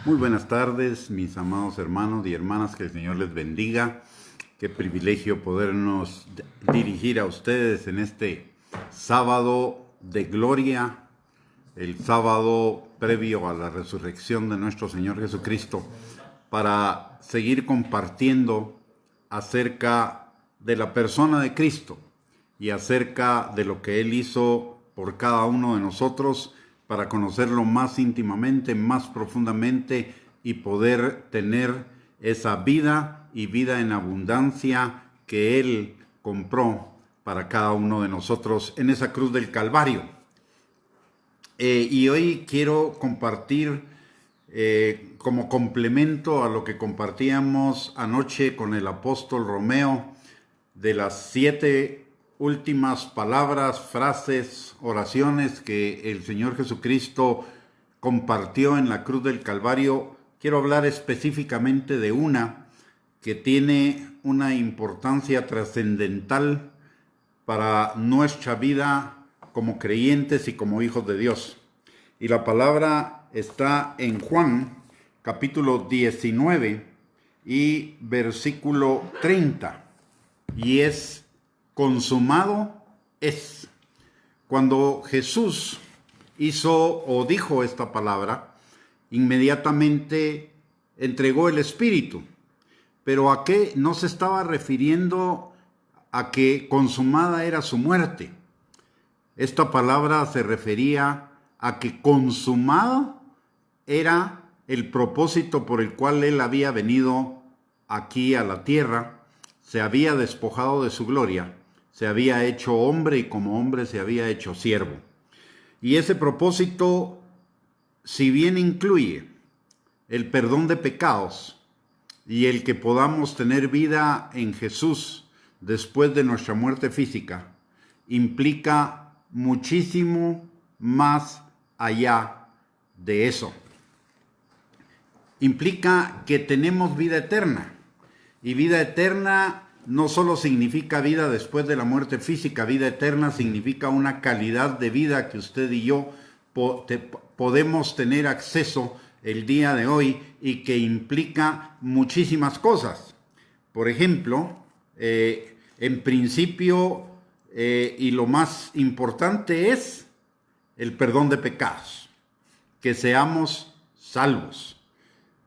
Muy buenas tardes, mis amados hermanos y hermanas, que el Señor les bendiga. Qué privilegio podernos dirigir a ustedes en este sábado de gloria, el sábado previo a la resurrección de nuestro Señor Jesucristo, para seguir compartiendo acerca de la persona de Cristo y acerca de lo que Él hizo por cada uno de nosotros, para conocerlo más íntimamente, más profundamente y poder tener esa vida y vida en abundancia que Él compró para cada uno de nosotros en esa cruz del Calvario. Y hoy quiero compartir como complemento a lo que compartíamos anoche con el apóstol Romeo, de las 7 últimas palabras, frases, oraciones que el Señor Jesucristo compartió en la cruz del Calvario. Quiero hablar específicamente de una que tiene una importancia trascendental para nuestra vida como creyentes y como hijos de Dios. Y la palabra está en Juan, capítulo 19 y versículo 30. Y es: consumado es. Cuando Jesús hizo o dijo esta palabra, inmediatamente entregó el Espíritu. Pero ¿a qué? No se estaba refiriendo a que consumada era su muerte. Esta palabra se refería a que consumado era el propósito por el cual Él había venido aquí a la tierra. Se había despojado de su gloria, se había hecho hombre y como hombre se había hecho siervo. Y ese propósito, si bien incluye el perdón de pecados y el que podamos tener vida en Jesús después de nuestra muerte física, implica muchísimo más allá de eso. Implica que tenemos vida eterna. Y vida eterna no solo significa vida después de la muerte física, vida eterna significa una calidad de vida que usted y yo podemos tener acceso el día de hoy y que implica muchísimas cosas. Por ejemplo, en principio, y lo más importante es el perdón de pecados, que seamos salvos.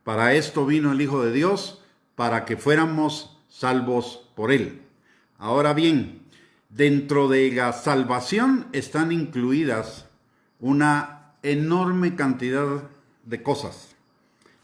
Para esto vino el Hijo de Dios, para que fuéramos salvos por Él. Ahora bien, dentro de la salvación están incluidas una enorme cantidad de cosas.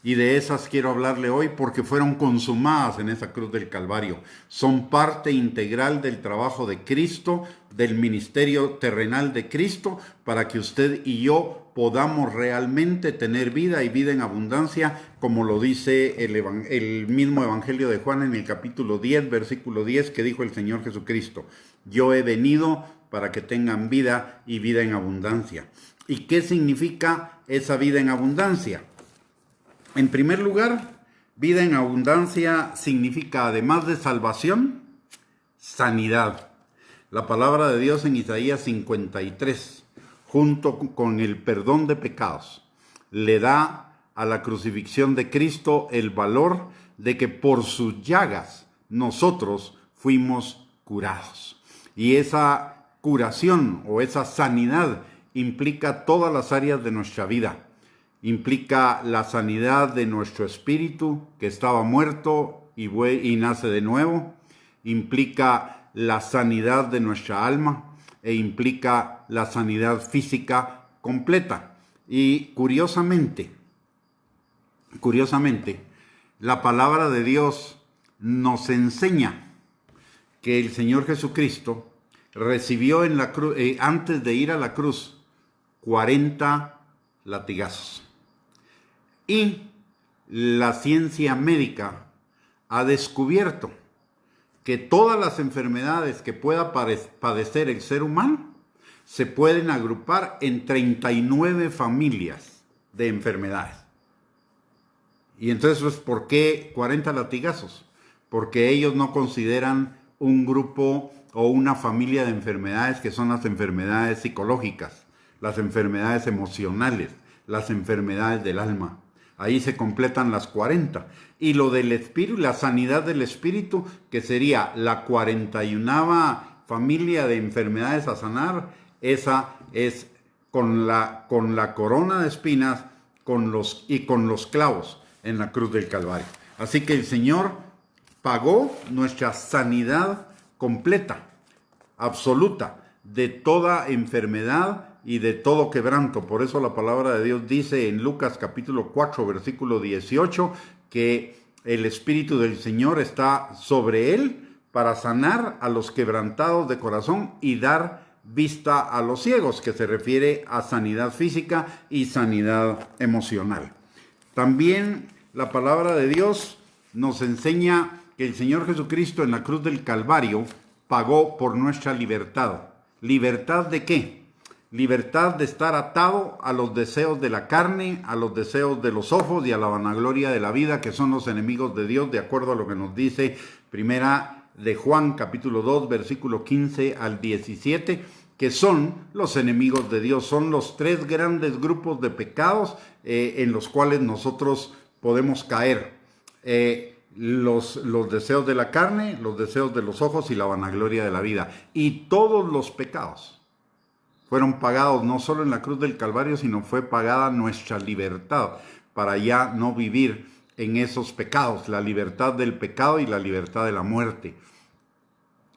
Y de esas quiero hablarle hoy porque fueron consumadas en esa cruz del Calvario. Son parte integral del trabajo de Cristo, del ministerio terrenal de Cristo, para que usted y yo podamos realmente tener vida y vida en abundancia, como lo dice el mismo Evangelio de Juan en el capítulo 10, versículo 10, que dijo el Señor Jesucristo: yo he venido para que tengan vida y vida en abundancia. ¿Y qué significa esa vida en abundancia? En primer lugar, vida en abundancia significa, además de salvación, sanidad. La palabra de Dios en Isaías 53, junto con el perdón de pecados, le da a la crucifixión de Cristo el valor de que por sus llagas nosotros fuimos curados. Y esa curación o esa sanidad implica todas las áreas de nuestra vida. Implica la sanidad de nuestro espíritu, que estaba muerto y nace de nuevo. Implica la sanidad de nuestra alma e implica la sanidad física completa. Y curiosamente, la palabra de Dios nos enseña que el Señor Jesucristo recibió en la cruz, antes de ir a la cruz, 40 latigazos. Y la ciencia médica ha descubierto que todas las enfermedades que pueda padecer el ser humano se pueden agrupar en 39 familias de enfermedades. Y entonces, ¿por qué 40 latigazos? Porque ellos no consideran un grupo o una familia de enfermedades que son las enfermedades psicológicas, las enfermedades emocionales, las enfermedades del alma. Ahí se completan las 40. Y lo del espíritu, la sanidad del espíritu, que sería la 41ª familia de enfermedades a sanar, esa es con la corona de espinas con los clavos en la cruz del Calvario. Así que el Señor pagó nuestra sanidad completa, absoluta, de toda enfermedad y de todo quebranto. Por eso la palabra de Dios dice en Lucas capítulo 4, versículo 18, que el Espíritu del Señor está sobre él para sanar a los quebrantados de corazón y dar vista a los ciegos, que se refiere a sanidad física y sanidad emocional. También la palabra de Dios nos enseña que el Señor Jesucristo en la cruz del Calvario pagó por nuestra libertad. ¿Libertad de qué? Libertad de estar atado a los deseos de la carne, a los deseos de los ojos y a la vanagloria de la vida, que son los enemigos de Dios, de acuerdo a lo que nos dice Primera de Juan, capítulo 2, versículo 15 al 17, que son los enemigos de Dios. Son los 3 grandes grupos de pecados en los cuales nosotros podemos caer. Los deseos de la carne, los deseos de los ojos y la vanagloria de la vida. Y todos los pecados fueron pagados no solo en la cruz del Calvario, sino fue pagada nuestra libertad para ya no vivir en esos pecados, la libertad del pecado y la libertad de la muerte.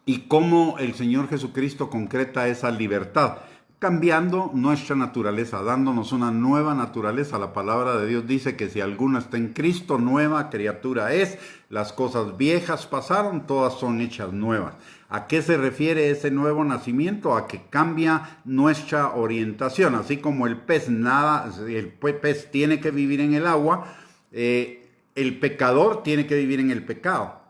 ¿Y cómo el Señor Jesucristo concreta esa libertad? Cambiando nuestra naturaleza, dándonos una nueva naturaleza. La palabra de Dios dice que si alguno está en Cristo, nueva criatura es. Las cosas viejas pasaron, todas son hechas nuevas. ¿A qué se refiere ese nuevo nacimiento? A que cambia nuestra orientación. Así como el pez tiene que vivir en el agua, el pecador tiene que vivir en el pecado.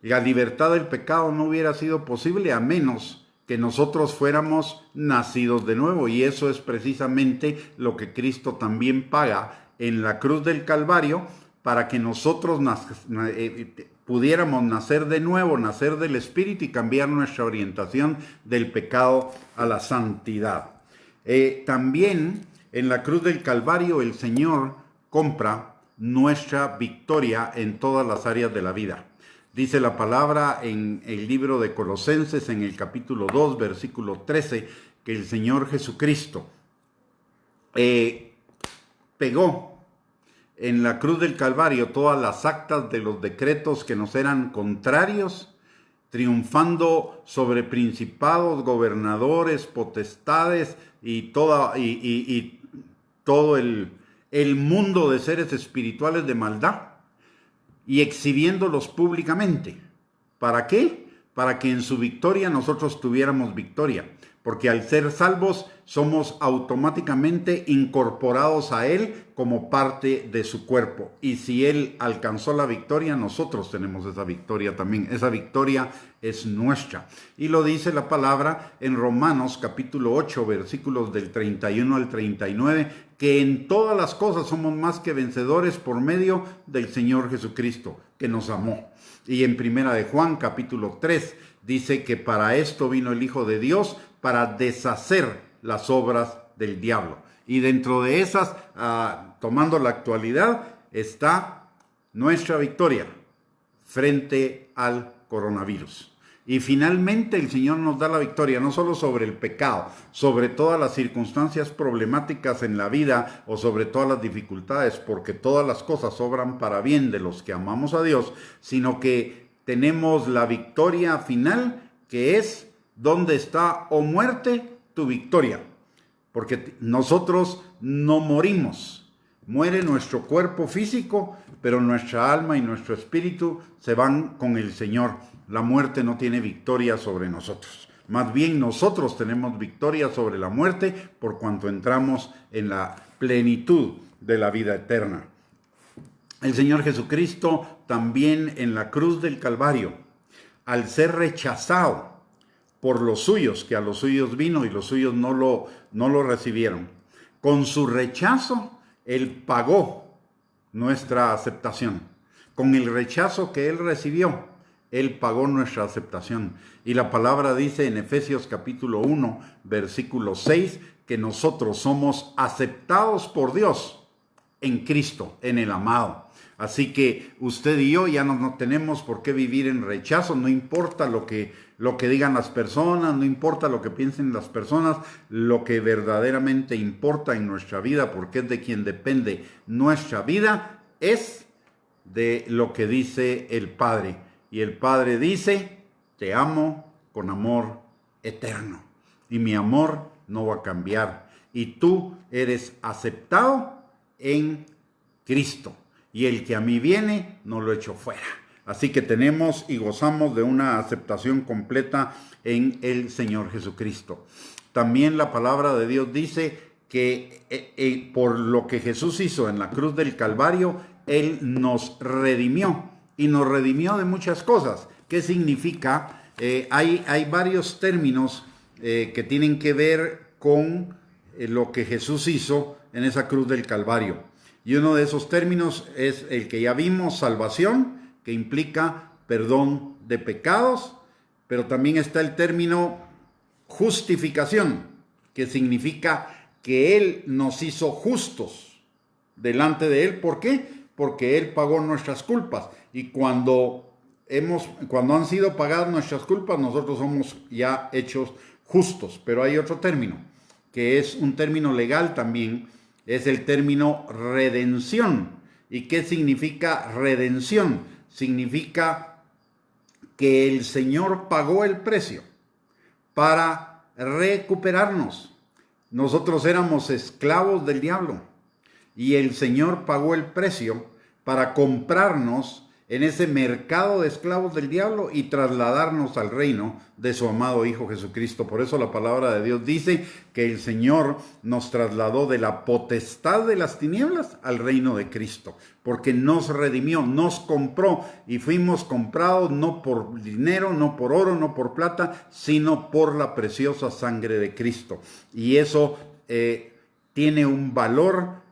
La libertad del pecado no hubiera sido posible a menos que nosotros fuéramos nacidos de nuevo. Y eso es precisamente lo que Cristo también paga en la cruz del Calvario, para que nosotros pudiéramos nacer de nuevo, nacer del Espíritu y cambiar nuestra orientación del pecado a la santidad. También en la cruz del Calvario el Señor compra nuestra victoria en todas las áreas de la vida. Dice la palabra en el libro de Colosenses, en el capítulo 2, versículo 13, que el Señor Jesucristo pegó en la cruz del Calvario todas las actas de los decretos que nos eran contrarios, triunfando sobre principados, gobernadores, potestades y todo el mundo de seres espirituales de maldad, y exhibiéndolos públicamente. ¿Para qué? Para que en su victoria nosotros tuviéramos victoria. Porque al ser salvos somos automáticamente incorporados a Él como parte de su cuerpo. Y si Él alcanzó la victoria, nosotros tenemos esa victoria también. Esa victoria es nuestra. Y lo dice la palabra en Romanos capítulo 8, versículos del 31 al 39, que en todas las cosas somos más que vencedores por medio del Señor Jesucristo, que nos amó. Y en Primera de Juan capítulo 3 dice que para esto vino el Hijo de Dios, para deshacer las obras del diablo. Y dentro de esas, tomando la actualidad, está nuestra victoria frente al coronavirus. Y finalmente el Señor nos da la victoria, no solo sobre el pecado, sobre todas las circunstancias problemáticas en la vida o sobre todas las dificultades, porque todas las cosas obran para bien de los que amamos a Dios, sino que tenemos la victoria final, que es: ¿dónde está, oh muerte, tu victoria? Porque nosotros no morimos. Muere nuestro cuerpo físico, pero nuestra alma y nuestro espíritu se van con el Señor. La muerte no tiene victoria sobre nosotros. Más bien nosotros tenemos victoria sobre la muerte por cuanto entramos en la plenitud de la vida eterna. El Señor Jesucristo también en la cruz del Calvario, al ser rechazado por los suyos, que a los suyos vino y los suyos no lo recibieron, con su rechazo Él pagó nuestra aceptación. Con el rechazo que Él recibió, Él pagó nuestra aceptación. Y la palabra dice en Efesios capítulo 1, versículo 6, que nosotros somos aceptados por Dios en Cristo, en el amado. Así que usted y yo ya no tenemos por qué vivir en rechazo, no importa lo que digan las personas, no importa lo que piensen las personas, lo que verdaderamente importa en nuestra vida, porque es de quien depende nuestra vida, es de lo que dice el Padre. Y el Padre dice: te amo con amor eterno, y mi amor no va a cambiar, y tú eres aceptado en Cristo, y el que a mí viene no lo echo fuera. Así que tenemos y gozamos de una aceptación completa en el Señor Jesucristo. También la palabra de Dios dice que por lo que Jesús hizo en la cruz del Calvario, Él nos redimió, y nos redimió de muchas cosas. ¿Qué significa? Hay varios términos que tienen que ver con lo que Jesús hizo en esa cruz del Calvario. Y uno de esos términos es el que ya vimos: salvación, que implica perdón de pecados, pero también está el término justificación, que significa que Él nos hizo justos delante de Él. ¿Por qué? Porque Él pagó nuestras culpas, y cuando han sido pagadas nuestras culpas, nosotros somos ya hechos justos. Pero hay otro término, que es un término legal también, es el término redención. ¿Y qué significa redención? Significa que el Señor pagó el precio para recuperarnos. Nosotros éramos esclavos del diablo, y el Señor pagó el precio para comprarnos en ese mercado de esclavos del diablo y trasladarnos al reino de su amado Hijo Jesucristo. Por eso la palabra de Dios dice que el Señor nos trasladó de la potestad de las tinieblas al reino de Cristo, porque nos redimió, nos compró, y fuimos comprados no por dinero, no por oro, no por plata, sino por la preciosa sangre de Cristo. Y eso tiene un valor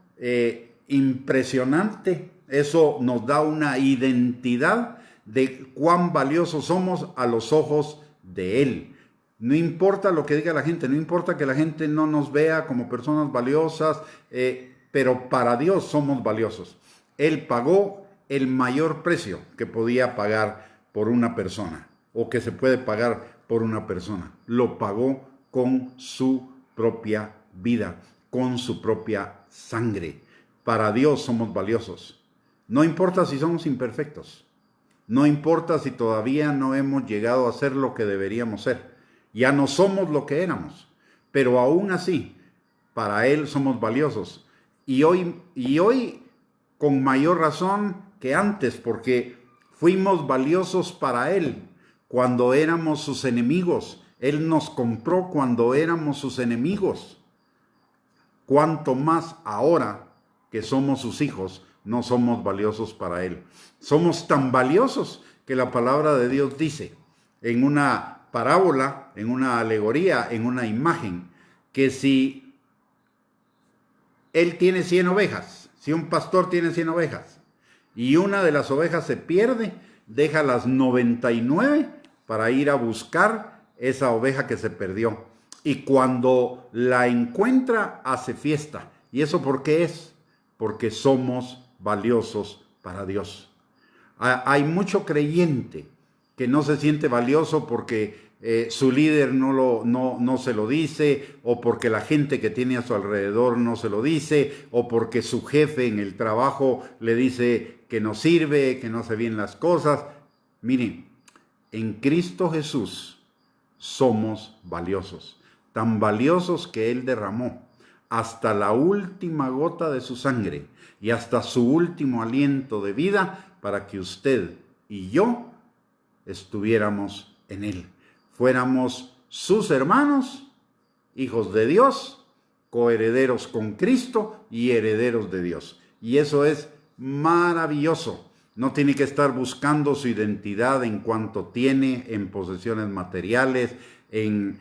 impresionante. Eso nos da una identidad de cuán valiosos somos a los ojos de Él. No importa lo que diga la gente, no importa que la gente no nos vea como personas valiosas, pero para Dios somos valiosos. Él pagó el mayor precio que podía pagar por una persona, o que se puede pagar por una persona. Lo pagó con su propia vida, con su propia sangre. Para Dios somos valiosos. No importa si somos imperfectos, no importa si todavía no hemos llegado a ser lo que deberíamos ser, ya no somos lo que éramos, pero aún así, para Él somos valiosos. Y hoy con mayor razón que antes, porque fuimos valiosos para Él cuando éramos sus enemigos. Él nos compró cuando éramos sus enemigos. Cuanto más ahora que somos sus hijos, no somos valiosos para Él. Somos tan valiosos que la palabra de Dios dice en una parábola, en una alegoría, en una imagen, que si él tiene 100 ovejas, si un pastor tiene 100 ovejas y una de las ovejas se pierde, deja las 99 para ir a buscar esa oveja que se perdió. Y cuando la encuentra, hace fiesta. ¿Y eso por qué es? Porque somos valiosos para Dios. Hay mucho creyente que no se siente valioso porque su líder no se lo dice, o porque la gente que tiene a su alrededor no se lo dice, o porque su jefe en el trabajo le dice que no sirve, que no hace bien las cosas. Miren, en Cristo Jesús somos valiosos, tan valiosos que Él derramó hasta la última gota de su sangre y hasta su último aliento de vida para que usted y yo estuviéramos en Él. Fuéramos sus hermanos, hijos de Dios, coherederos con Cristo y herederos de Dios. Y eso es maravilloso. No tiene que estar buscando su identidad en cuanto tiene, en posesiones materiales, en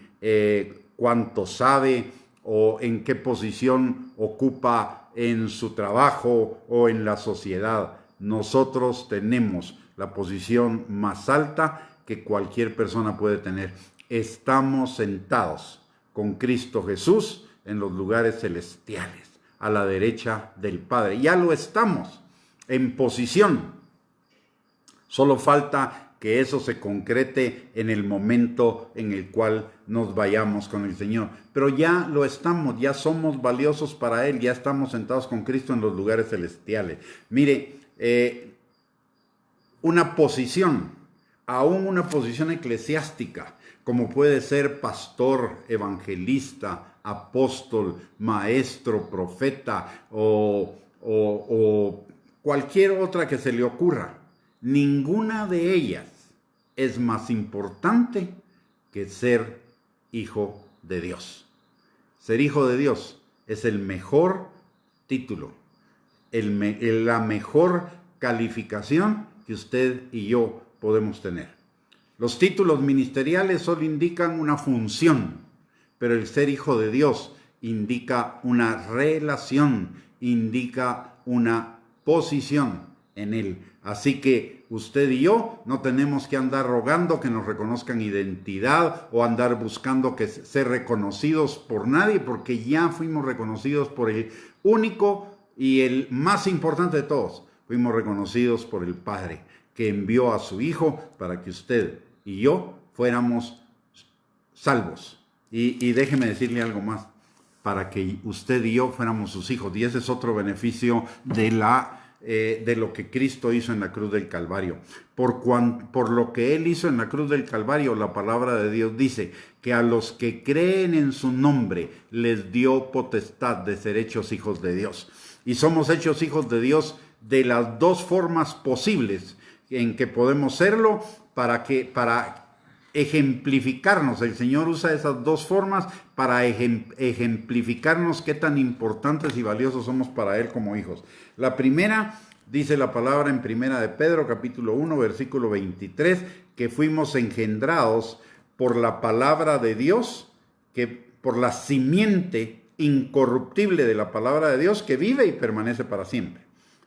cuánto sabe o en qué posición ocupa en su trabajo o en la sociedad. Nosotros tenemos la posición más alta que cualquier persona puede tener. Estamos sentados con Cristo Jesús en los lugares celestiales. a la derecha del Padre. Ya lo estamos en posición. Solo falta que eso se concrete en el momento en el cual nos vayamos con el Señor. Pero ya lo estamos, ya somos valiosos para Él, ya estamos sentados con Cristo en los lugares celestiales. Mire, una posición, aún una posición eclesiástica, como puede ser pastor, evangelista, apóstol, maestro, profeta o cualquier otra que se le ocurra. Ninguna de ellas es más importante que ser hijo de Dios. Ser hijo de Dios es el mejor título, la mejor calificación que usted y yo podemos tener. Los títulos ministeriales solo indican una función, pero el ser hijo de Dios indica una relación, indica una posición en Él. Así que usted y yo no tenemos que andar rogando que nos reconozcan identidad o andar buscando que ser reconocidos por nadie, porque ya fuimos reconocidos por el único y el más importante de todos. Fuimos reconocidos por el Padre, que envió a su Hijo para que usted y yo fuéramos salvos. Y déjeme decirle algo más, para que usted y yo fuéramos sus hijos. Y ese es otro beneficio de lo que Cristo hizo en la cruz del Calvario. Por lo que Él hizo en la cruz del Calvario, la palabra de Dios dice que a los que creen en su nombre les dio potestad de ser hechos hijos de Dios. Y somos hechos hijos de Dios de las dos formas posibles en que podemos serlo, para ejemplificarnos. El Señor usa esas dos formas para ejemplificarnos qué tan importantes y valiosos somos para Él como hijos. La primera, dice la palabra en primera de Pedro, capítulo 1, versículo 23, que fuimos engendrados por la palabra de Dios, que por la simiente incorruptible de la palabra de Dios, que vive y permanece para siempre.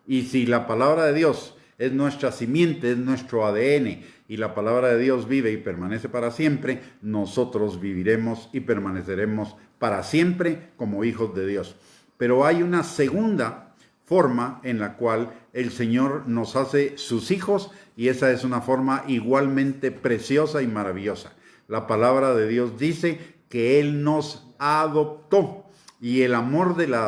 Y si la palabra de Dios es nuestra simiente, es nuestro ADN, y la palabra de Dios vive y permanece para siempre, nosotros viviremos y permaneceremos para siempre como hijos de Dios. Pero hay una segunda forma en la cual el Señor nos hace sus hijos, y esa es una forma igualmente preciosa y maravillosa. La palabra de Dios dice que Él nos adoptó, y el amor de la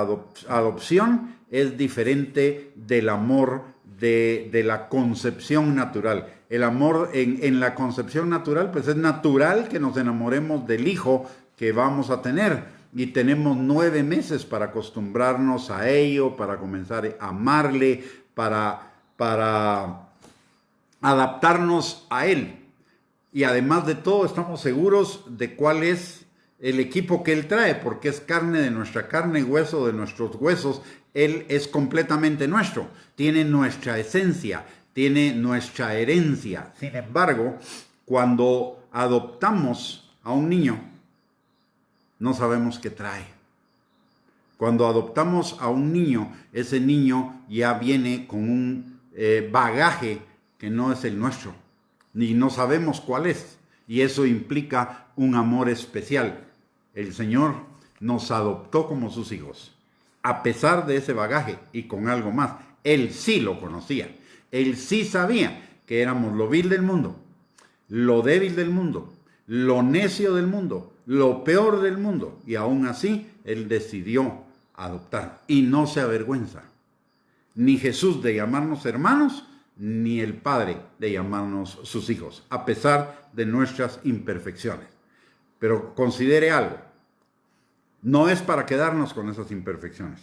adopción es diferente del amor de la concepción natural. El amor en la concepción natural, pues es natural que nos enamoremos del hijo que vamos a tener, y tenemos 9 meses para acostumbrarnos a ello, para comenzar a amarle, para adaptarnos a él. Y además de todo, estamos seguros de cuál es el equipo que Él trae, porque es carne de nuestra carne, hueso de nuestros huesos. Él es completamente nuestro, tiene nuestra esencia, tiene nuestra herencia. Sin embargo, cuando adoptamos a un niño, no sabemos qué trae. Cuando adoptamos a un niño, ese niño ya viene con un bagaje que no es el nuestro, ni no sabemos cuál es, y eso implica un amor especial. El Señor nos adoptó como sus hijos, a pesar de ese bagaje y con algo más. Él sí lo conocía, Él sí sabía que éramos lo vil del mundo, lo débil del mundo, lo necio del mundo, lo peor del mundo, y aún así Él decidió adoptar, y no se avergüenza, ni Jesús de llamarnos hermanos, ni el Padre de llamarnos sus hijos, a pesar de nuestras imperfecciones. Pero considere algo, no es para quedarnos con esas imperfecciones,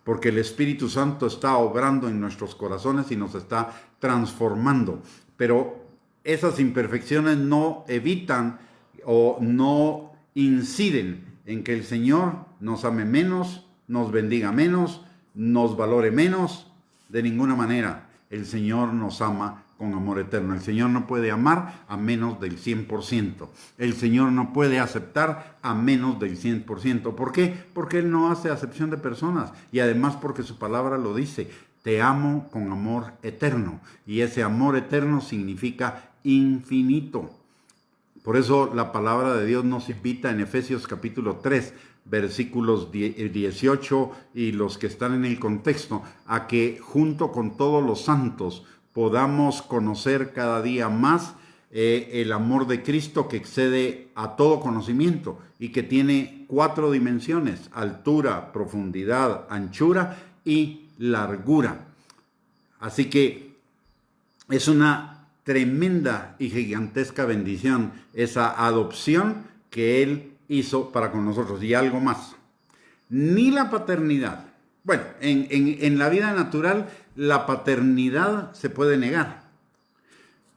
porque el Espíritu Santo está obrando en nuestros corazones y nos está transformando, pero esas imperfecciones no evitan o no inciden en que el Señor nos ame menos, nos bendiga menos, nos valore menos. De ninguna manera. El Señor nos ama con amor eterno. El Señor no puede amar a menos del 100%. El Señor no puede aceptar a menos del 100%. ¿Por qué? Porque Él no hace acepción de personas. Y además porque su palabra lo dice. Te amo con amor eterno. Y ese amor eterno significa infinito. Por eso la palabra de Dios nos invita en Efesios capítulo 3 versículos 18 y los que están en el contexto, a que junto con todos los santos podamos conocer cada día más el amor de Cristo, que excede a todo conocimiento y que tiene 4 dimensiones: altura, profundidad, anchura y largura. Así que es una tremenda y gigantesca bendición esa adopción que Él hizo para con nosotros. Y algo más: ni la paternidad. Bueno, en la vida natural la paternidad se puede negar,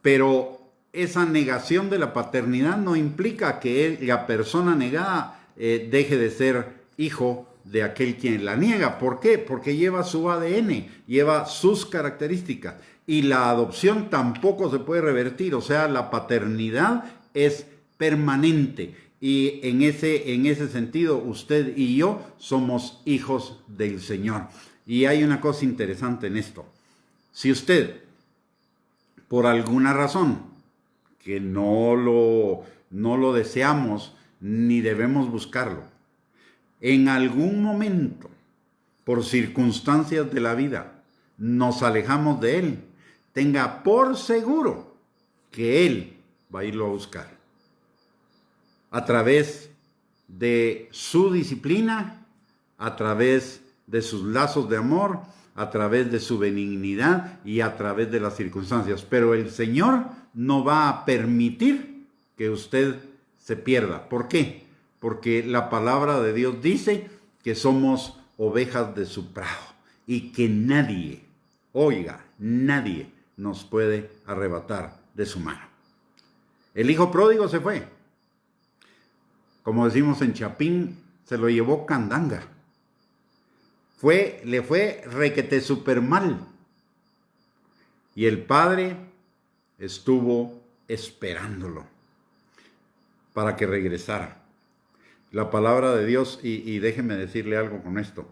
pero esa negación de la paternidad no implica que la persona negada deje de ser hijo de aquel quien la niega. ¿Por qué? Porque lleva su ADN, lleva sus características. Y la adopción tampoco se puede revertir, o sea, la paternidad es permanente. Y en ese sentido, usted y yo somos hijos del Señor. Y hay una cosa interesante en esto: si usted, por alguna razón, que no lo deseamos ni debemos buscarlo, en algún momento, por circunstancias de la vida, nos alejamos de Él, tenga por seguro que Él va a irlo a buscar a través de su disciplina, a través de sus lazos de amor, a través de su benignidad y a través de las circunstancias. Pero el Señor no va a permitir que usted se pierda. ¿Por qué? Porque la palabra de Dios dice que somos ovejas de su prado y que nadie, oiga, nadie nos puede arrebatar de su mano. El hijo pródigo se fue. Como decimos en Chapín, se lo llevó candanga. Le fue requete super mal. Y el padre estuvo esperándolo para que regresara. La palabra de Dios, y déjeme decirle algo con esto.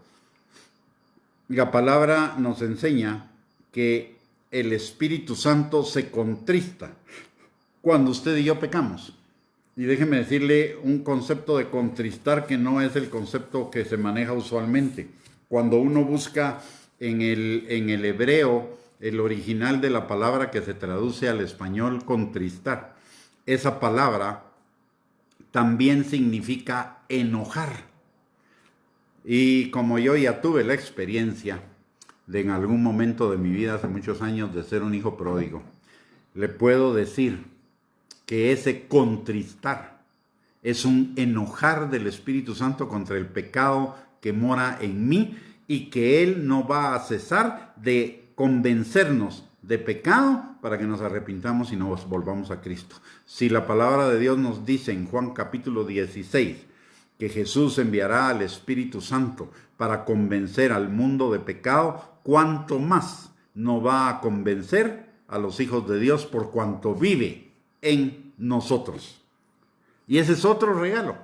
La palabra nos enseña que el Espíritu Santo se contrista cuando usted y yo pecamos. Y déjeme decirle un concepto de contristar que no es el concepto que se maneja usualmente. Cuando uno busca en el hebreo el original de la palabra que se traduce al español contristar, esa palabra también significa enojar. Y como yo ya tuve la experiencia de en algún momento de mi vida, hace muchos años, de ser un hijo pródigo, le puedo decir que ese contristar es un enojar del Espíritu Santo contra el pecado que mora en mí, y que Él no va a cesar de convencernos de pecado para que nos arrepintamos y nos volvamos a Cristo. Si la palabra de Dios nos dice en Juan capítulo 16 que Jesús enviará al Espíritu Santo para convencer al mundo de pecado, ¿cuánto más no va a convencer a los hijos de Dios por cuanto vive en nosotros? Y ese es otro regalo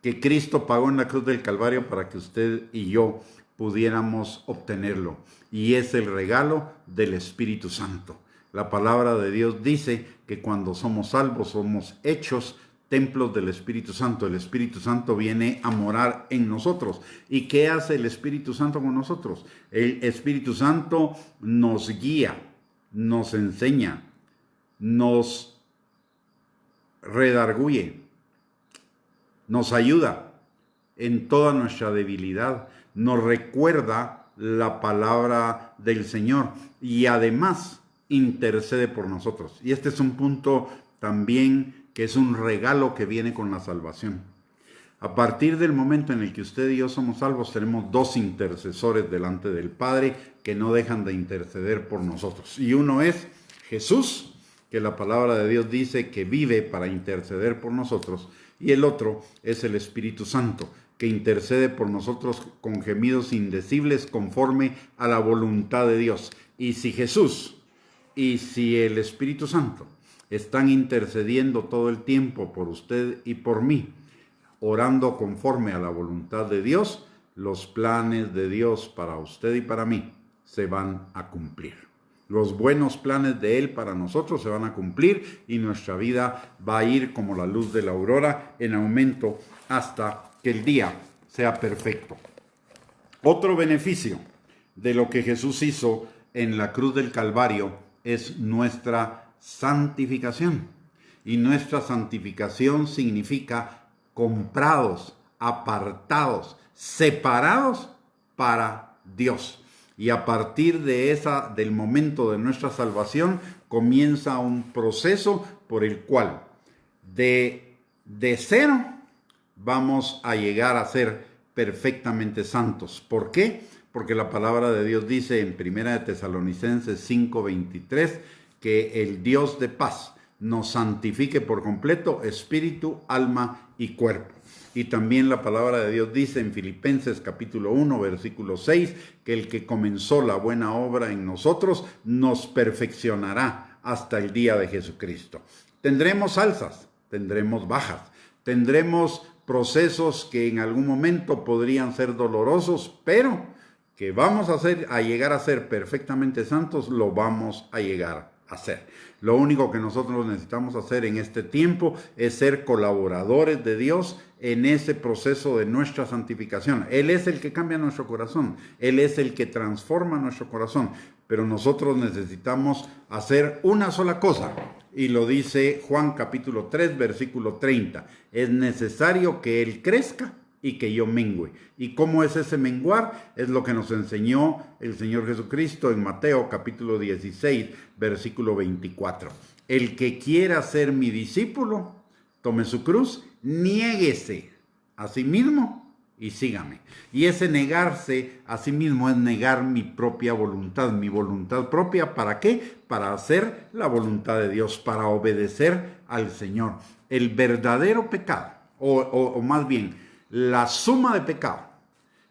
que Cristo pagó en la cruz del Calvario para que usted y yo pudiéramos obtenerlo. Y es el regalo del Espíritu Santo. La palabra de Dios dice que cuando somos salvos somos hechos templos del Espíritu Santo. El Espíritu Santo viene a morar en nosotros. ¿Y qué hace el Espíritu Santo con nosotros? El Espíritu Santo nos guía, nos enseña, nos redarguye, nos ayuda en toda nuestra debilidad, nos recuerda la palabra del Señor y además intercede por nosotros. Y este es un punto también que es un regalo que viene con la salvación. A partir del momento en el que usted y yo somos salvos, tenemos dos intercesores delante del Padre que no dejan de interceder por nosotros. Y uno es Jesús, que la palabra de Dios dice que vive para interceder por nosotros. Y el otro es el Espíritu Santo, que intercede por nosotros con gemidos indecibles conforme a la voluntad de Dios. Y si Jesús y si el Espíritu Santo están intercediendo todo el tiempo por usted y por mí, orando conforme a la voluntad de Dios, los planes de Dios para usted y para mí se van a cumplir. Los buenos planes de Él para nosotros se van a cumplir y nuestra vida va a ir como la luz de la aurora en aumento hasta que el día sea perfecto. Otro beneficio de lo que Jesús hizo en la cruz del Calvario es nuestra santificación. Y nuestra santificación significa comprados, apartados, separados para Dios. Y a partir del momento de nuestra salvación comienza un proceso por el cual de cero vamos a llegar a ser perfectamente santos. ¿Por qué? Porque la palabra de Dios dice en 1 Tesalonicenses 5:23 que el Dios de paz nos santifique por completo, espíritu, alma y cuerpo. Y también la palabra de Dios dice en Filipenses capítulo 1, versículo 6, que el que comenzó la buena obra en nosotros nos perfeccionará hasta el día de Jesucristo. Tendremos alzas, tendremos bajas, tendremos procesos que en algún momento podrían ser dolorosos, pero que vamos a llegar a ser perfectamente santos, lo vamos a llegar a hacer. Lo único que nosotros necesitamos hacer en este tiempo es ser colaboradores de Dios en ese proceso de nuestra santificación. Él es el que cambia nuestro corazón, Él es el que transforma nuestro corazón, pero nosotros necesitamos hacer una sola cosa, y lo dice Juan capítulo 3, versículo 30. Es necesario que Él crezca y que yo mengüe. ¿Y cómo es ese menguar? Es lo que nos enseñó el Señor Jesucristo en Mateo capítulo 16, versículo 24. El que quiera ser mi discípulo, tome su cruz, niéguese a sí mismo y sígame. Y ese negarse a sí mismo es negar mi propia voluntad, mi voluntad propia. ¿Para qué? Para hacer la voluntad de Dios, para obedecer al Señor. El verdadero pecado, o más bien, la suma de pecado,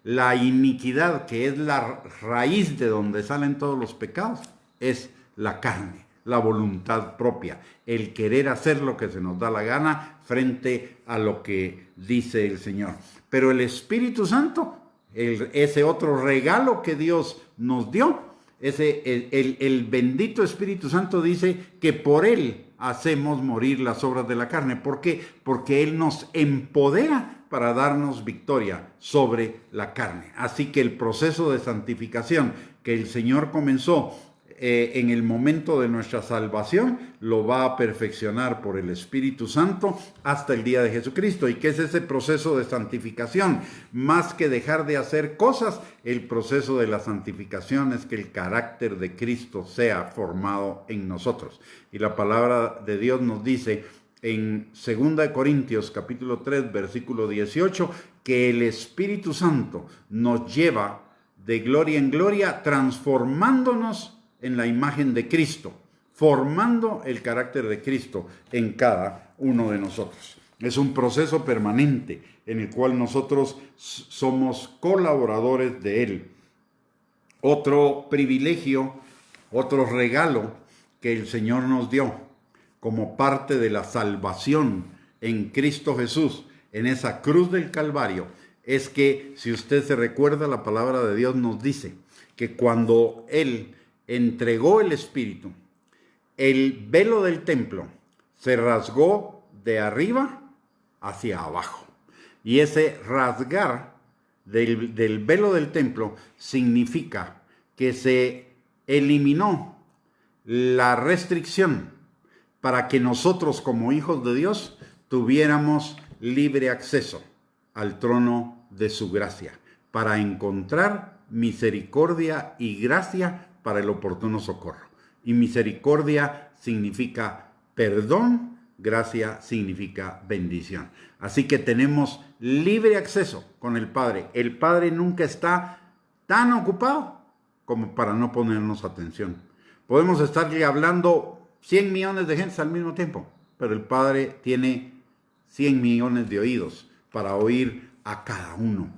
la iniquidad, que es la raíz de donde salen todos los pecados, es la carne, la voluntad propia, el querer hacer lo que se nos da la gana frente a lo que dice el Señor. Pero el Espíritu Santo, ese otro regalo que Dios nos dio, el bendito Espíritu Santo dice que por Él hacemos morir las obras de la carne. ¿Por qué? Porque Él nos empodera para darnos victoria sobre la carne. Así que el proceso de santificación que el Señor comenzó en el momento de nuestra salvación, lo va a perfeccionar por el Espíritu Santo hasta el día de Jesucristo. ¿Y qué es ese proceso de santificación? Más que dejar de hacer cosas, el proceso de la santificación es que el carácter de Cristo sea formado en nosotros. Y la palabra de Dios nos dice en 2 Corintios capítulo 3, versículo 18, que el Espíritu Santo nos lleva de gloria en gloria, transformándonos en la imagen de Cristo, formando el carácter de Cristo en cada uno de nosotros. Es un proceso permanente en el cual nosotros somos colaboradores de Él. Otro privilegio, otro regalo que el Señor nos dio como parte de la salvación en Cristo Jesús, en esa cruz del Calvario, es que, si usted se recuerda, la palabra de Dios nos dice que cuando Él entregó el Espíritu, el velo del templo se rasgó de arriba hacia abajo. Y ese rasgar del velo del templo significa que se eliminó la restricción para que nosotros como hijos de Dios tuviéramos libre acceso al trono de su gracia, para encontrar misericordia y gracia para el oportuno socorro. Y misericordia significa perdón, gracia significa bendición. Así que tenemos libre acceso con el Padre. El Padre nunca está tan ocupado como para no ponernos atención. Podemos estarle hablando 100 millones de gentes al mismo tiempo, pero el Padre tiene 100 millones de oídos para oír a cada uno.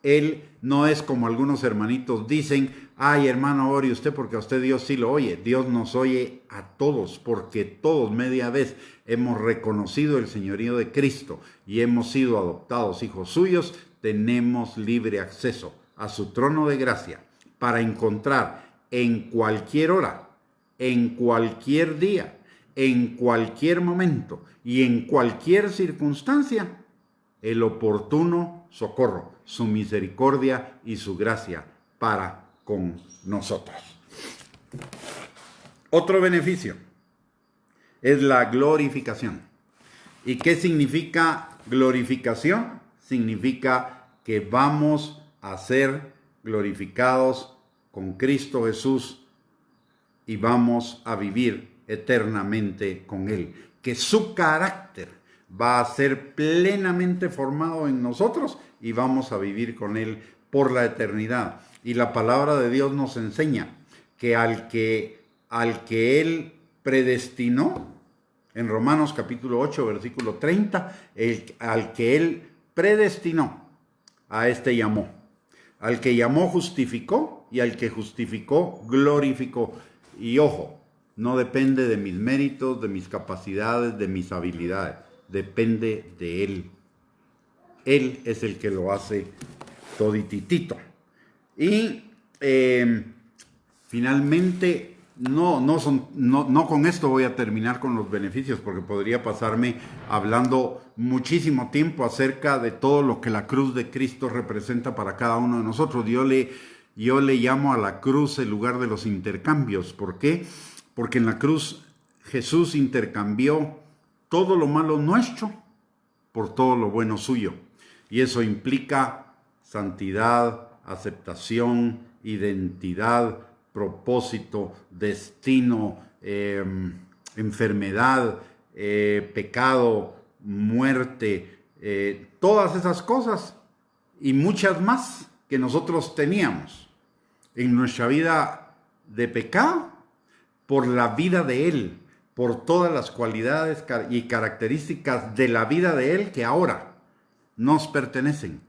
Él no es como algunos hermanitos dicen: ay, hermano, ore usted porque a usted Dios sí lo oye. Dios nos oye a todos, porque todos media vez hemos reconocido el señorío de Cristo y hemos sido adoptados hijos suyos. Tenemos libre acceso a su trono de gracia para encontrar en cualquier hora, en cualquier día, en cualquier momento y en cualquier circunstancia el oportuno socorro, su misericordia y su gracia para con nosotros. Otro beneficio es la glorificación. ¿Y qué significa glorificación? Significa que vamos a ser glorificados con Cristo Jesús y vamos a vivir eternamente con Él. Que su carácter va a ser plenamente formado en nosotros y vamos a vivir con Él por la eternidad. Y la palabra de Dios nos enseña que al que Él predestinó, en Romanos capítulo 8, versículo 30, al que Él predestinó, a este llamó. Al que llamó justificó y al que justificó glorificó. Y ojo, no depende de mis méritos, de mis capacidades, de mis habilidades. Depende de Él. Él es el que lo hace todititito. Y finalmente, no con esto voy a terminar con los beneficios, porque podría pasarme hablando muchísimo tiempo acerca de todo lo que la cruz de Cristo representa para cada uno de nosotros. Yo le llamo a la cruz el lugar de los intercambios. ¿Por qué? Porque en la cruz Jesús intercambió todo lo malo nuestro por todo lo bueno suyo. Y eso implica santidad, aceptación, identidad, propósito, destino, enfermedad, pecado, muerte, todas esas cosas y muchas más que nosotros teníamos en nuestra vida de pecado, por la vida de Él, por todas las cualidades y características de la vida de Él que ahora nos pertenecen,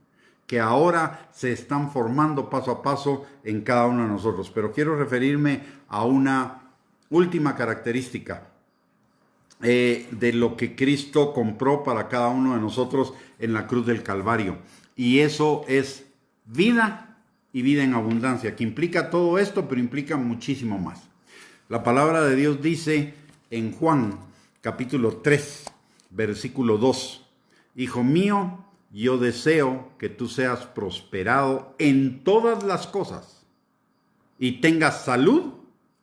que ahora se están formando paso a paso en cada uno de nosotros. Pero quiero referirme a una última característica de lo que Cristo compró para cada uno de nosotros en la cruz del Calvario. Y eso es vida y vida en abundancia, que implica todo esto, pero implica muchísimo más. La palabra de Dios dice en Juan capítulo 3, versículo 2, Hijo mío, yo deseo que tú seas prosperado en todas las cosas y tengas salud,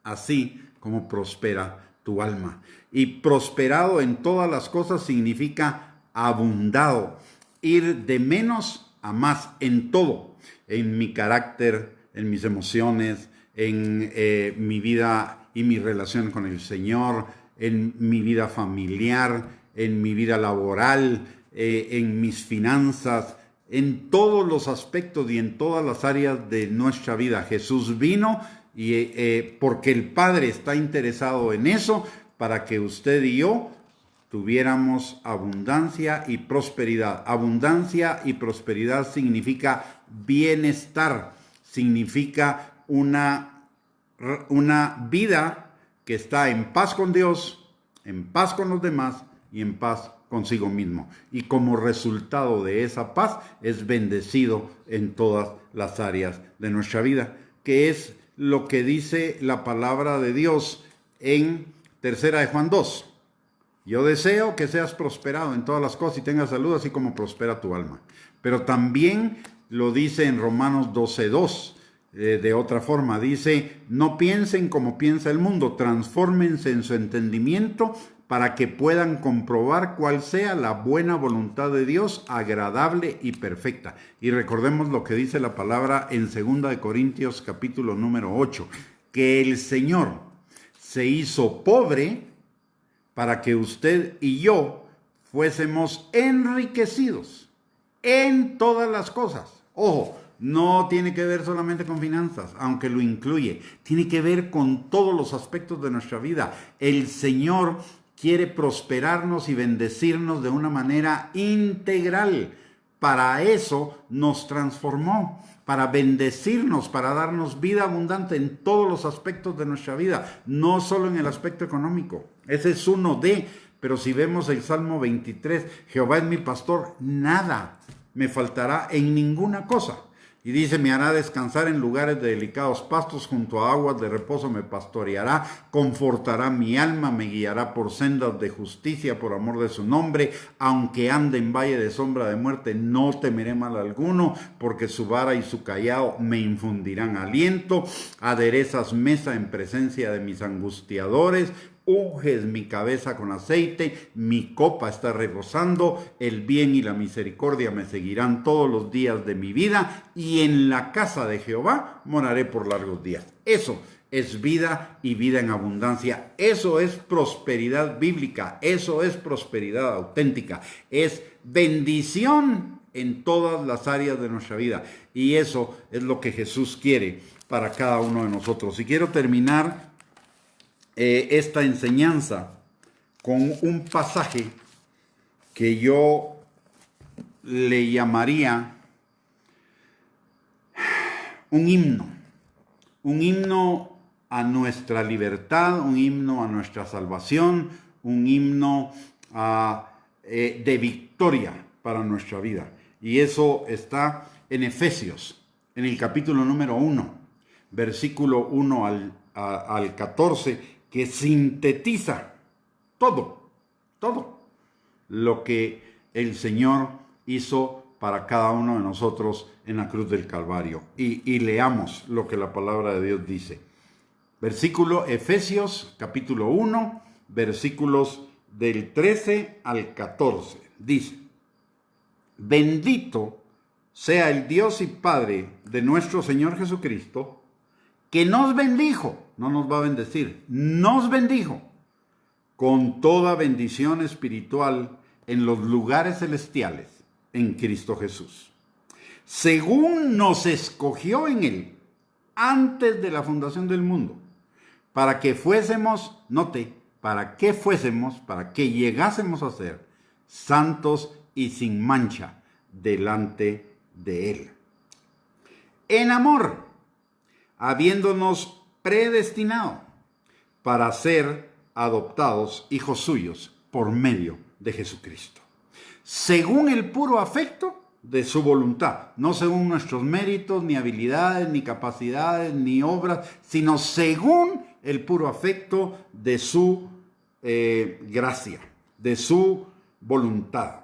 así como prospera tu alma. Y prosperado en todas las cosas significa abundado, ir de menos a más en todo, en mi carácter, en mis emociones, en mi vida y mi relación con el Señor, en mi vida familiar, en mi vida laboral, en mis finanzas, en todos los aspectos y en todas las áreas de nuestra vida. Jesús vino y porque el Padre está interesado en eso, para que usted y yo tuviéramos abundancia y prosperidad. Abundancia y prosperidad significa bienestar, significa una vida que está en paz con Dios, en paz con los demás y en paz consigo mismo. Y como resultado de esa paz es bendecido en todas las áreas de nuestra vida, que es lo que dice la palabra de Dios en 3 de Juan 2. Yo deseo que seas prosperado en todas las cosas y tengas salud, así como prospera tu alma. Pero también lo dice en Romanos 12:2. De otra forma, dice, no piensen como piensa el mundo, transfórmense en su entendimiento para que puedan comprobar cuál sea la buena voluntad de Dios, agradable y perfecta. Y recordemos lo que dice la palabra en 2 Corintios capítulo número 8, que el Señor se hizo pobre para que usted y yo fuésemos enriquecidos en todas las cosas. Ojo, no tiene que ver solamente con finanzas, aunque lo incluye. Tiene que ver con todos los aspectos de nuestra vida. El Señor quiere prosperarnos y bendecirnos de una manera integral. Para eso nos transformó, para bendecirnos, para darnos vida abundante en todos los aspectos de nuestra vida, no solo en el aspecto económico. Ese es uno de, pero si vemos el Salmo 23, Jehová es mi pastor, nada me faltará en ninguna cosa. Y dice, me hará descansar en lugares de delicados pastos, junto a aguas de reposo me pastoreará, confortará mi alma, me guiará por sendas de justicia por amor de su nombre. Aunque ande en valle de sombra de muerte, no temeré mal alguno, porque su vara y su cayado me infundirán aliento. Aderezas mesa en presencia de mis angustiadores, unges mi cabeza con aceite, mi copa está rebosando, el bien y la misericordia me seguirán todos los días de mi vida, y en la casa de Jehová moraré por largos días. Eso es vida y vida en abundancia. Eso es prosperidad bíblica, eso es prosperidad auténtica, es bendición en todas las áreas de nuestra vida, y eso es lo que Jesús quiere para cada uno de nosotros. Y quiero terminar esta enseñanza con un pasaje que yo le llamaría un himno a nuestra libertad, un himno a nuestra salvación, un himno de victoria para nuestra vida. Y eso está en Efesios, en el capítulo número 1, versículo 1 al 14, que sintetiza todo lo que el Señor hizo para cada uno de nosotros en la cruz del Calvario. Y leamos lo que la palabra de Dios dice. Versículo Efesios, capítulo 1, versículos del 13 al 14. Dice, bendito sea el Dios y Padre de nuestro Señor Jesucristo, que nos bendijo, no nos va a bendecir, nos bendijo con toda bendición espiritual en los lugares celestiales en Cristo Jesús, según nos escogió en Él antes de la fundación del mundo, para que fuésemos, para que llegásemos a ser santos y sin mancha delante de Él. En amor, habiéndonos predestinado para ser adoptados hijos suyos por medio de Jesucristo, según el puro afecto de su voluntad, no según nuestros méritos, ni habilidades, ni capacidades, ni obras, sino según el puro afecto de su gracia, de su voluntad,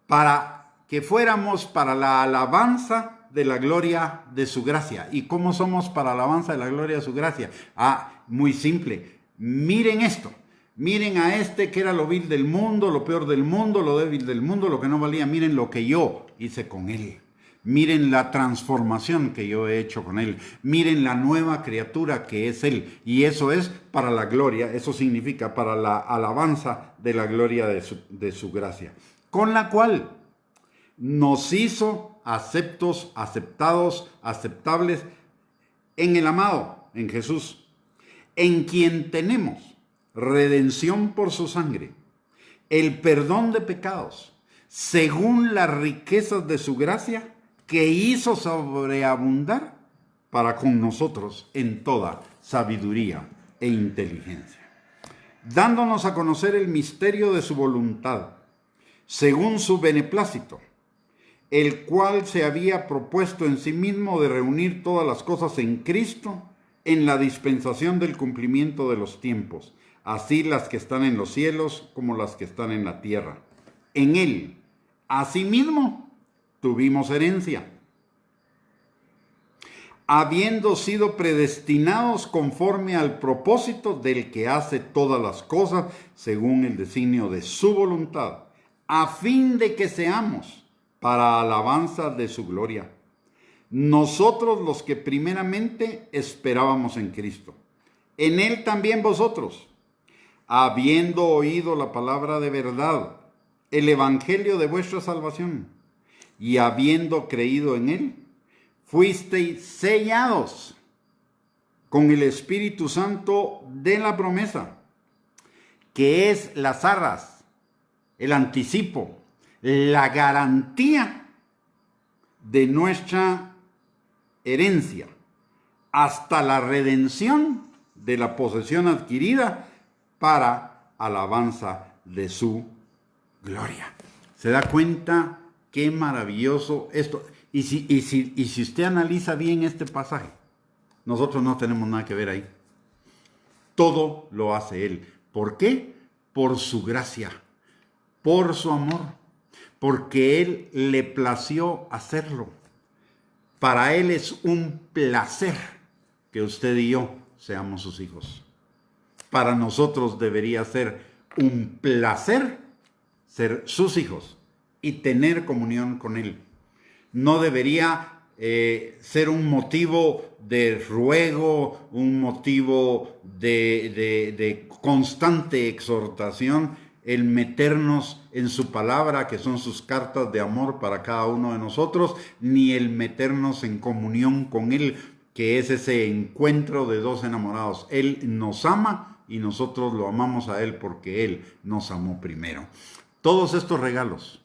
para que fuéramos para la alabanza de la gloria de su gracia. ¿Y cómo somos para la alabanza de la gloria de su gracia? Muy simple. Miren esto. Miren a este que era lo vil del mundo, lo peor del mundo, lo débil del mundo, lo que no valía. Miren lo que yo hice con él. Miren la transformación que yo he hecho con él. Miren la nueva criatura que es él. Y eso es para la gloria, eso significa para la alabanza de la gloria de su gracia. Con la cual nos hizo aceptados, aceptables en el amado, en Jesús, en quien tenemos redención por su sangre, el perdón de pecados, según las riquezas de su gracia, que hizo sobreabundar para con nosotros en toda sabiduría e inteligencia, dándonos a conocer el misterio de su voluntad, según su beneplácito, el cual se había propuesto en sí mismo de reunir todas las cosas en Cristo, en la dispensación del cumplimiento de los tiempos, así las que están en los cielos como las que están en la tierra. En él, asimismo, tuvimos herencia, habiendo sido predestinados conforme al propósito del que hace todas las cosas según el designio de su voluntad, a fin de que seamos para alabanza de su gloria, nosotros los que primeramente esperábamos en Cristo. En él también vosotros, habiendo oído la palabra de verdad, el evangelio de vuestra salvación, y habiendo creído en él, fuisteis sellados con el Espíritu Santo de la promesa, que es las arras, el anticipo, la garantía de nuestra herencia, hasta la redención de la posesión adquirida para alabanza de su gloria. ¿Se da cuenta qué maravilloso esto? Y si usted analiza bien este pasaje, nosotros no tenemos nada que ver ahí. Todo lo hace Él. ¿Por qué? Por su gracia, por su amor, porque Él le plació hacerlo. Para Él es un placer que usted y yo seamos sus hijos. Para nosotros debería ser un placer ser sus hijos y tener comunión con Él. No debería ser un motivo de ruego, un motivo de constante exhortación, el meternos en su palabra, que son sus cartas de amor para cada uno de nosotros, ni el meternos en comunión con Él, que es ese encuentro de dos enamorados. Él nos ama y nosotros lo amamos a Él porque Él nos amó primero. Todos estos regalos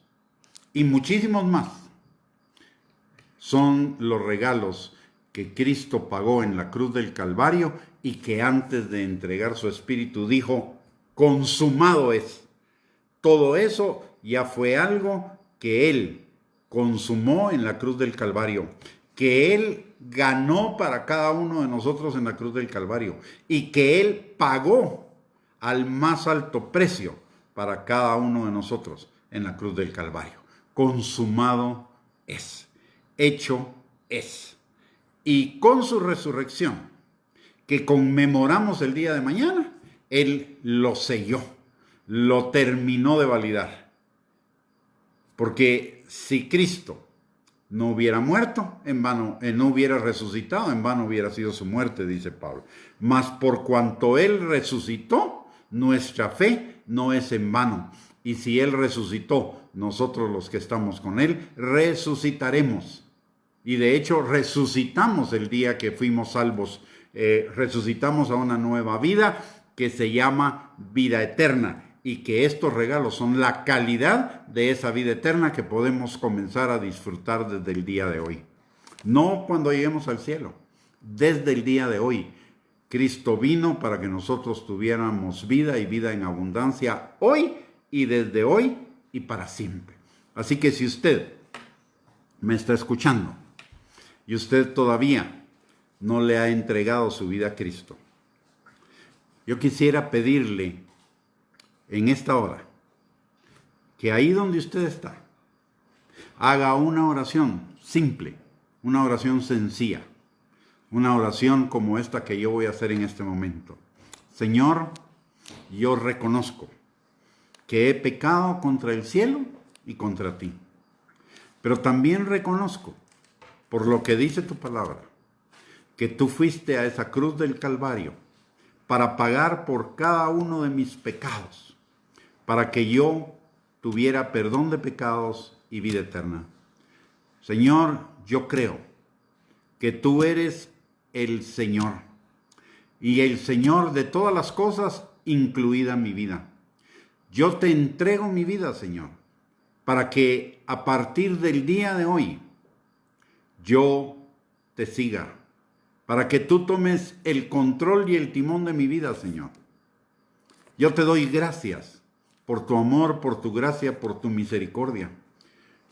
y muchísimos más son los regalos que Cristo pagó en la cruz del Calvario y que antes de entregar su espíritu dijo, consumado es. Todo eso ya fue algo que Él consumó en la cruz del Calvario, que Él ganó para cada uno de nosotros en la cruz del Calvario y que Él pagó al más alto precio para cada uno de nosotros en la cruz del Calvario. Consumado es. Hecho es. Y con su resurrección, que conmemoramos el día de mañana, Él lo selló, lo terminó de validar. Porque si Cristo no hubiera muerto, en vano, no hubiera resucitado, en vano hubiera sido su muerte, dice Pablo. Mas por cuanto Él resucitó, nuestra fe no es en vano. Y si Él resucitó, nosotros los que estamos con Él, resucitaremos. Y de hecho resucitamos el día que fuimos salvos. Resucitamos a una nueva vida que se llama vida eterna. Y que estos regalos son la calidad de esa vida eterna que podemos comenzar a disfrutar desde el día de hoy. No cuando lleguemos al cielo, desde el día de hoy. Cristo vino para que nosotros tuviéramos vida y vida en abundancia hoy y desde hoy y para siempre. Así que si usted me está escuchando y usted todavía no le ha entregado su vida a Cristo, yo quisiera pedirle en esta hora que ahí donde usted está, haga una oración simple, una oración sencilla, una oración como esta que yo voy a hacer en este momento. Señor, yo reconozco que he pecado contra el cielo y contra ti, pero también reconozco, por lo que dice tu palabra, que tú fuiste a esa cruz del Calvario para pagar por cada uno de mis pecados, para que yo tuviera perdón de pecados y vida eterna. Señor, yo creo que tú eres el Señor y el Señor de todas las cosas, incluida mi vida. Yo te entrego mi vida, Señor, para que a partir del día de hoy yo te siga, para que tú tomes el control y el timón de mi vida, Señor. Yo te doy gracias por tu amor, por tu gracia, por tu misericordia,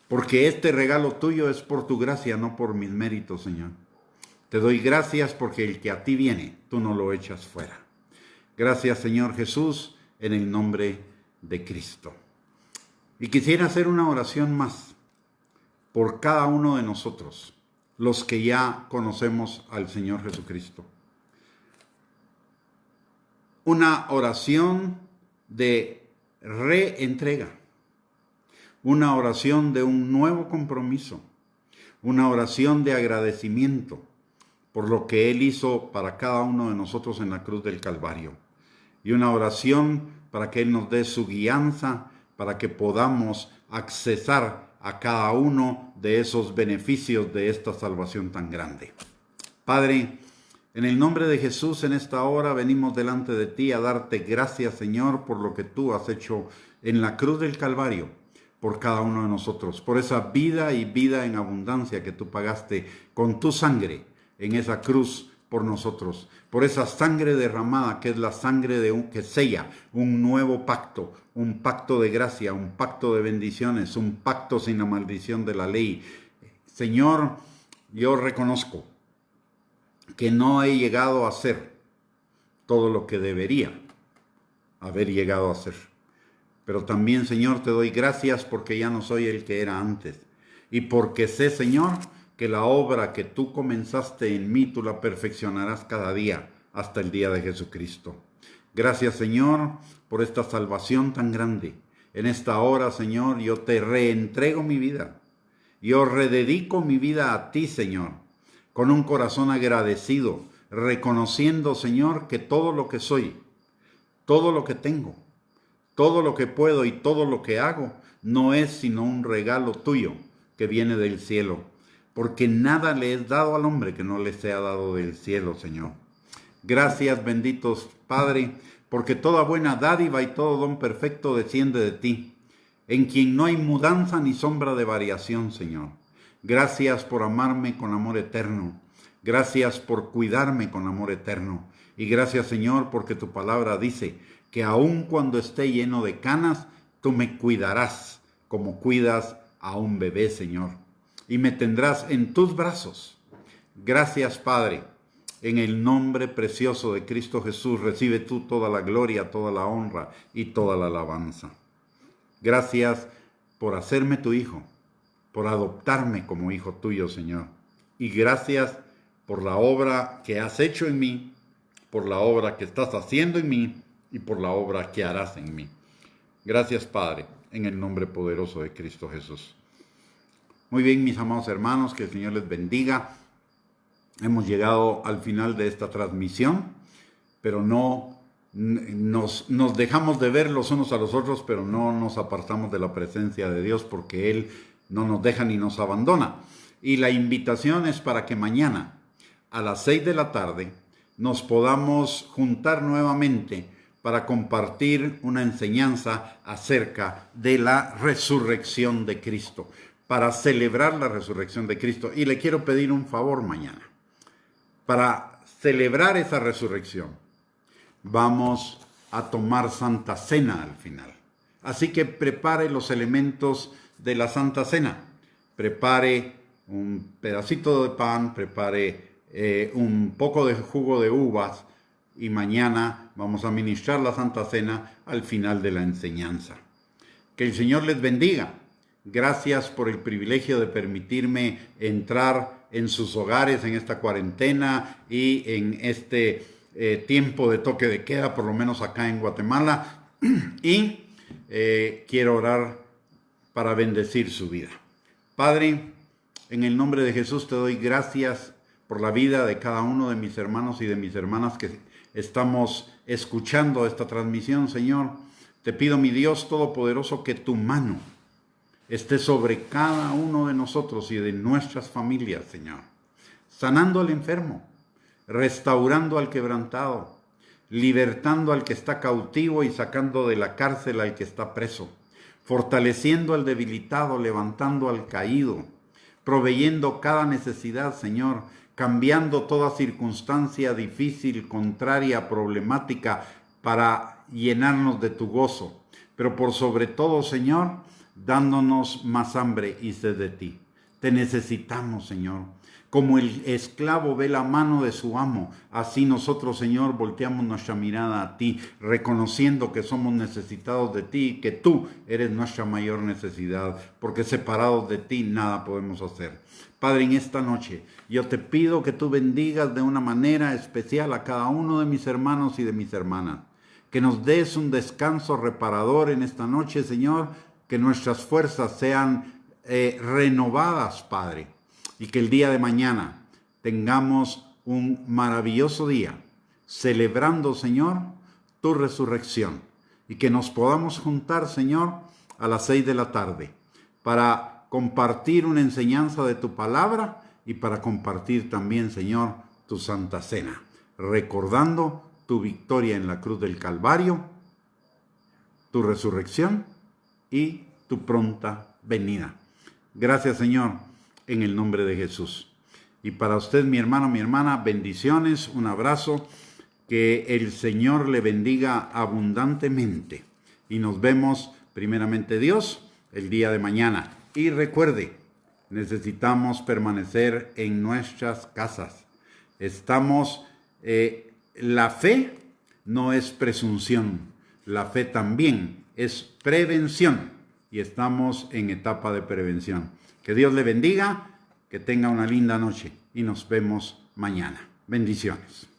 porque este regalo tuyo es por tu gracia, no por mis méritos, Señor. Te doy gracias porque el que a ti viene, tú no lo echas fuera. Gracias, Señor Jesús, en el nombre de Cristo. Y quisiera hacer una oración más por cada uno de nosotros, los que ya conocemos al Señor Jesucristo. Una oración de reentrega, una oración de un nuevo compromiso, una oración de agradecimiento por lo que Él hizo para cada uno de nosotros en la cruz del Calvario, y una oración para que Él nos dé su guianza, para que podamos accesar a cada uno de esos beneficios de esta salvación tan grande. Padre, en el nombre de Jesús, en esta hora venimos delante de ti a darte gracias, Señor, por lo que tú has hecho en la cruz del Calvario por cada uno de nosotros, por esa vida y vida en abundancia que tú pagaste con tu sangre en esa cruz por nosotros, por esa sangre derramada que es la sangre que sella un nuevo pacto, un pacto de gracia, un pacto de bendiciones, un pacto sin la maldición de la ley. Señor, yo reconozco que no he llegado a ser todo lo que debería haber llegado a ser. Pero también, Señor, te doy gracias porque ya no soy el que era antes. Y porque sé, Señor, que la obra que tú comenzaste en mí, tú la perfeccionarás cada día hasta el día de Jesucristo. Gracias, Señor, por esta salvación tan grande. En esta hora, Señor, yo te reentrego mi vida. Yo rededico mi vida a ti, Señor, con un corazón agradecido, reconociendo, Señor, que todo lo que soy, todo lo que tengo, todo lo que puedo y todo lo que hago no es sino un regalo tuyo que viene del cielo, porque nada le es dado al hombre que no le sea dado del cielo, Señor. Gracias, benditos Padre, porque toda buena dádiva y todo don perfecto desciende de ti, en quien no hay mudanza ni sombra de variación, Señor. Gracias por amarme con amor eterno. Gracias por cuidarme con amor eterno. Y gracias, Señor, porque tu palabra dice que aun cuando esté lleno de canas, tú me cuidarás como cuidas a un bebé, Señor. Y me tendrás en tus brazos. Gracias, Padre. En el nombre precioso de Cristo Jesús, recibe tú toda la gloria, toda la honra y toda la alabanza. Gracias por hacerme tu hijo, por adoptarme como hijo tuyo, Señor. Y gracias por la obra que has hecho en mí, por la obra que estás haciendo en mí y por la obra que harás en mí. Gracias, Padre, en el nombre poderoso de Cristo Jesús. Muy bien, mis amados hermanos, que el Señor les bendiga. Hemos llegado al final de esta transmisión, pero no nos dejamos de ver los unos a los otros, pero no nos apartamos de la presencia de Dios porque Él no nos deja ni nos abandona. Y la invitación es para que mañana a las 6 de la tarde nos podamos juntar nuevamente para compartir una enseñanza acerca de la resurrección de Cristo, para celebrar la resurrección de Cristo. Y le quiero pedir un favor mañana. Para celebrar esa resurrección, vamos a tomar Santa Cena al final. Así que prepare los elementos de la Santa Cena. Prepare un pedacito de pan, prepare un poco de jugo de uvas y mañana vamos a ministrar la Santa Cena al final de la enseñanza. Que el Señor les bendiga. Gracias por el privilegio de permitirme entrar en sus hogares en esta cuarentena y en este tiempo de toque de queda, por lo menos acá en Guatemala. Y quiero orar para bendecir su vida. Padre, en el nombre de Jesús te doy gracias por la vida de cada uno de mis hermanos y de mis hermanas que estamos escuchando esta transmisión, Señor. Te pido, mi Dios Todopoderoso, que tu mano esté sobre cada uno de nosotros y de nuestras familias, Señor. Sanando al enfermo, restaurando al quebrantado, libertando al que está cautivo y sacando de la cárcel al que está preso, fortaleciendo al debilitado, levantando al caído, proveyendo cada necesidad, Señor, cambiando toda circunstancia difícil, contraria, problemática, para llenarnos de tu gozo. Pero por sobre todo, Señor, dándonos más hambre y sed de ti. Te necesitamos, Señor. Como el esclavo ve la mano de su amo, así nosotros, Señor, volteamos nuestra mirada a ti, reconociendo que somos necesitados de ti y que tú eres nuestra mayor necesidad, porque separados de ti nada podemos hacer. Padre, en esta noche yo te pido que tú bendigas de una manera especial a cada uno de mis hermanos y de mis hermanas, que nos des un descanso reparador en esta noche, Señor, que nuestras fuerzas sean renovadas, Padre, y que el día de mañana tengamos un maravilloso día, celebrando, Señor, tu resurrección, y que nos podamos juntar, Señor, a las 6 de la tarde, para compartir una enseñanza de tu palabra y para compartir también, Señor, tu Santa Cena, recordando tu victoria en la cruz del Calvario, tu resurrección y tu pronta venida. Gracias, Señor, en el nombre de Jesús. Y para usted, mi hermano, mi hermana, bendiciones, un abrazo, que el Señor le bendiga abundantemente. Y nos vemos, primeramente Dios, el día de mañana. Y recuerde, necesitamos permanecer en nuestras casas. La fe no es presunción, la fe también es prevención y estamos en etapa de prevención. Que Dios le bendiga, que tenga una linda noche y nos vemos mañana. Bendiciones.